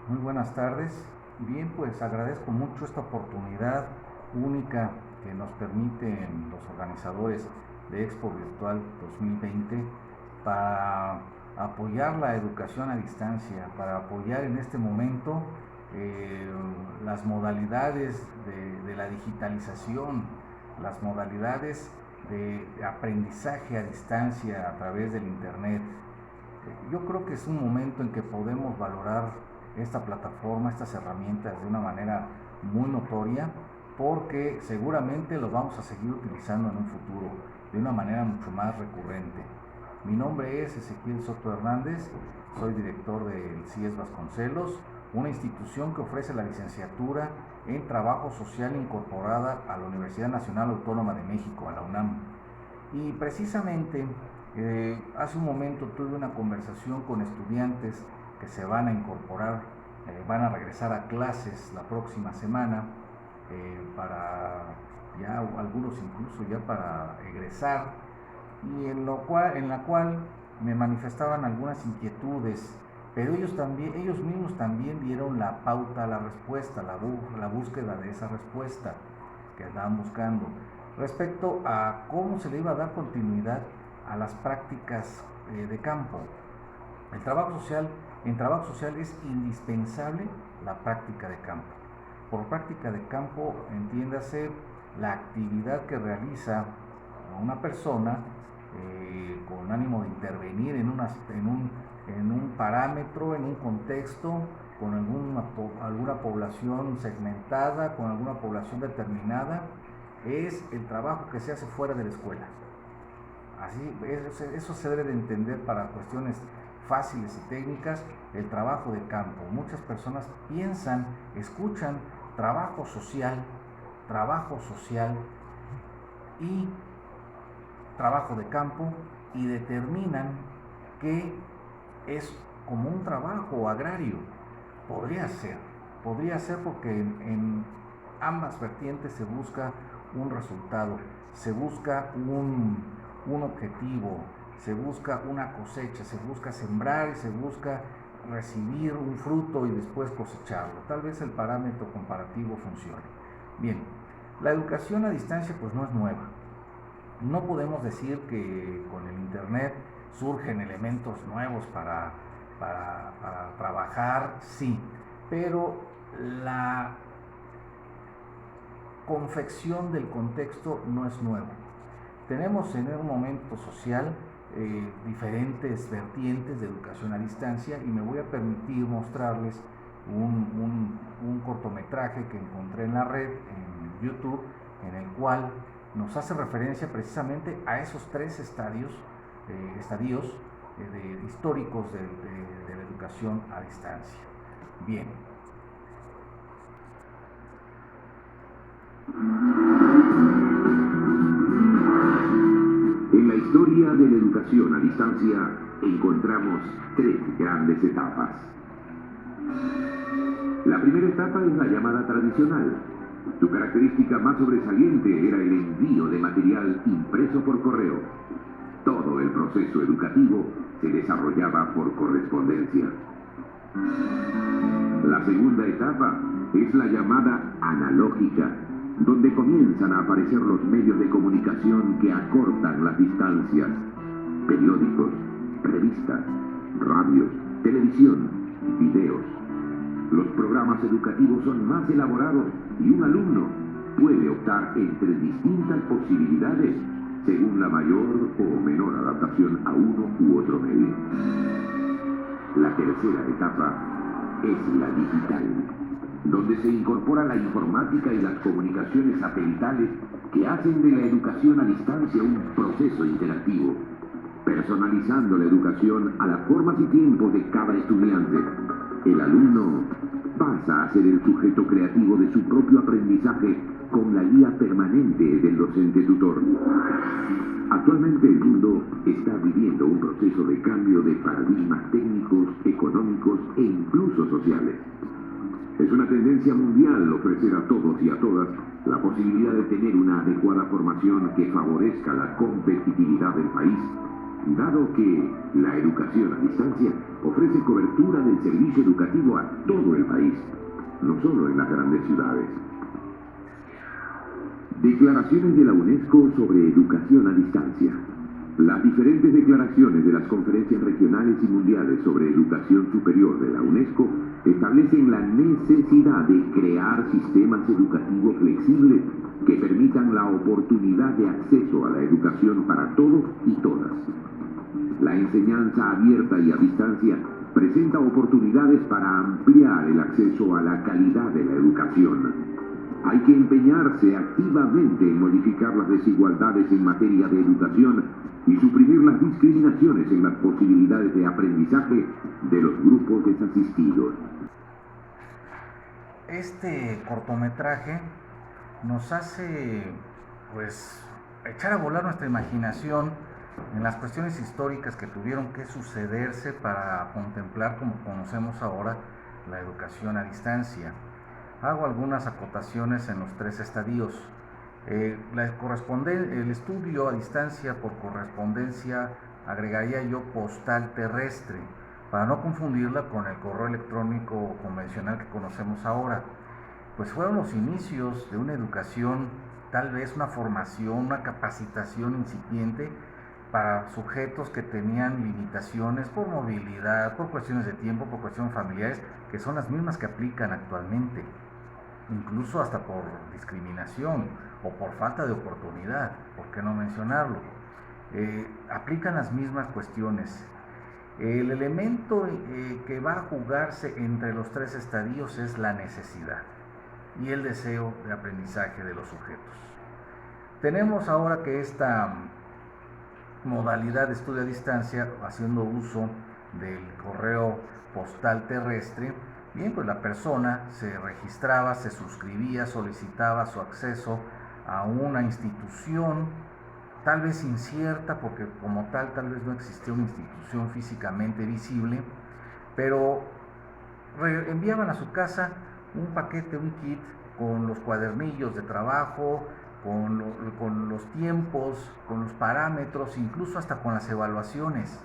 Muy buenas tardes. Bien, pues agradezco mucho esta oportunidad única que nos permiten los organizadores de Expo Virtual 2020 para apoyar la educación a distancia, para apoyar en este momento eh, las modalidades de la digitalización, las modalidades de aprendizaje a distancia a través del Internet. Yo creo que es un momento en que podemos valorar esta plataforma, estas herramientas de una manera muy notoria, porque seguramente lo vamos a seguir utilizando en un futuro de una manera mucho más recurrente. Mi nombre es Ezequiel Soto Hernández, soy director del CIES Vasconcelos, una institución que ofrece la licenciatura en Trabajo Social incorporada a la Universidad Nacional Autónoma de México, a la UNAM. Y precisamente hace un momento tuve una conversación con estudiantes que se van a incorporar, van a regresar a clases la próxima semana, para ya algunos incluso ya para egresar, y en la cual me manifestaban algunas inquietudes, pero ellos mismos también dieron la pauta, la respuesta, la búsqueda de esa respuesta que andaban buscando respecto a cómo se le iba a dar continuidad a las prácticas de campo. El trabajo social, en trabajo social es indispensable la práctica de campo. Por práctica de campo entiéndase la actividad que realiza una persona con ánimo de intervenir en un parámetro, en un contexto, con alguna población segmentada, con alguna población determinada. Es el trabajo que se hace fuera de la escuela. Así, eso se debe de entender para cuestiones fáciles y técnicas, el trabajo de campo. Muchas personas piensan, escuchan trabajo social y trabajo de campo y determinan que es como un trabajo agrario. Podría ser porque en ambas vertientes se busca un resultado, se busca un objetivo, se busca una cosecha, se busca sembrar y se busca recibir un fruto y después cosecharlo. Tal vez el parámetro comparativo funcione. Bien, la educación a distancia pues no es nueva. No podemos decir que con el Internet surgen elementos nuevos para trabajar, sí, pero la confección del contexto no es nuevo. Tenemos en un momento social diferentes vertientes de educación a distancia y me voy a permitir mostrarles un cortometraje que encontré en la red, en YouTube, en el cual nos hace referencia precisamente a esos tres estadios históricos de la educación a distancia. Bien. En la historia de la educación a distancia encontramos tres grandes etapas. La primera etapa es la llamada tradicional. Su característica más sobresaliente era el envío de material impreso por correo. Todo el proceso educativo se desarrollaba por correspondencia. La segunda etapa es la llamada analógica, donde comienzan a aparecer los medios de comunicación que acortan las distancias: periódicos, revistas, radios, televisión, videos. Los programas educativos son más elaborados y un alumno puede optar entre distintas posibilidades según la mayor o menor adaptación a uno u otro medio. La tercera etapa es la digital, donde se incorpora la informática y las comunicaciones satelitales que hacen de la educación a distancia un proceso interactivo, personalizando la educación a las formas y tiempos de cada estudiante. El alumno pasa a ser el sujeto creativo de su propio aprendizaje con la guía permanente del docente tutor. Actualmente el mundo está viviendo un proceso de cambio de paradigmas técnicos, económicos e incluso sociales. Es una tendencia mundial ofrecer a todos y a todas la posibilidad de tener una adecuada formación que favorezca la competitividad del país dado que la educación a distancia ofrece cobertura del servicio educativo a todo el país, no solo en las grandes ciudades. Declaraciones de la UNESCO sobre educación a distancia. Las diferentes declaraciones de las conferencias regionales y mundiales sobre educación superior de la UNESCO establecen la necesidad de crear sistemas educativos flexibles que permitan la oportunidad de acceso a la educación para todos y todas. La enseñanza abierta y a distancia presenta oportunidades para ampliar el acceso a la calidad de la educación. Hay que empeñarse activamente en modificar las desigualdades en materia de educación y suprimir las discriminaciones en las posibilidades de aprendizaje de los grupos desasistidos. Este cortometraje nos hace, echar a volar nuestra imaginación en las cuestiones históricas que tuvieron que sucederse para contemplar, como conocemos ahora, la educación a distancia. Hago algunas acotaciones en los 3 estadios. El estudio a distancia por correspondencia agregaría yo postal terrestre, para no confundirla con el correo electrónico convencional que conocemos ahora. Pues fueron los inicios de una educación, tal vez una formación, una capacitación incipiente para sujetos que tenían limitaciones por movilidad, por cuestiones de tiempo, por cuestiones familiares, que son las mismas que aplican actualmente, incluso hasta por discriminación o por falta de oportunidad, ¿por qué no mencionarlo? Aplican las mismas cuestiones. El elemento que va a jugarse entre los 3 estadios es la necesidad y el deseo de aprendizaje de los sujetos. Tenemos ahora que esta modalidad de estudio a distancia, haciendo uso del correo postal terrestre, bien, pues la persona se registraba, se suscribía, solicitaba su acceso a una institución, tal vez incierta, porque como tal vez no existía una institución físicamente visible, pero enviaban a su casa un paquete, un kit, con los cuadernillos de trabajo, con los tiempos, con los parámetros, incluso hasta con las evaluaciones.